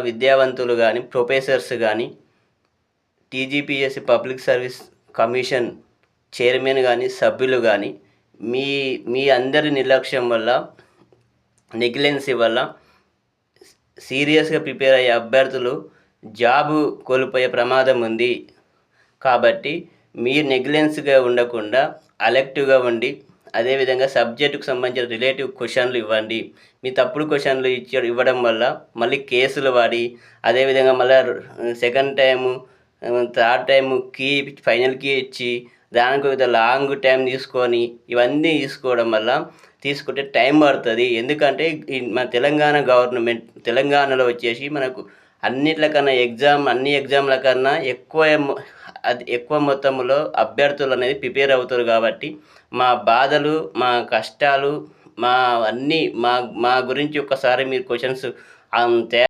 విద్యావంతులు కానీ, ప్రొఫెసర్స్ కానీ, TGPSC public service commission chairman కానీ, సభ్యులు కానీ మీ మీ అందరి నిర్లక్ష్యం వల్ల, నెగ్లిజెన్సీ వల్ల సీరియస్గా ప్రిపేర్ అయ్యే అభ్యర్థులు జాబు కోల్పోయే ప్రమాదం ఉంది. కాబట్టి మీరు నెగ్లిజెన్స్గా ఉండకుండా అలెక్టివ్గా ఉండి, అదేవిధంగా సబ్జెక్టుకు సంబంధించిన రిలేటివ్ క్వశ్చన్లు ఇవ్వండి. మీ తప్పుడు క్వశ్చన్లు ఇవ్వడం వల్ల మళ్ళీ కేసులు వాడి, అదేవిధంగా మళ్ళీ second time, third time final key ఇచ్చి దానికి లాంగ్ టైం తీసుకొని ఇవన్నీ తీసుకుంటే టైం పడుతుంది. ఎందుకంటే మన తెలంగాణలో వచ్చేసి మనకు అన్నిట్లకన్నా అన్ని ఎగ్జామ్ల కన్నా ఎక్కువ మొత్తంలో అభ్యర్థులు అనేది ప్రిపేర్ అవుతారు. కాబట్టి మా బాధలు, మా కష్టాలు, మా గురించి ఒక్కసారి మీరు క్వశ్చన్స్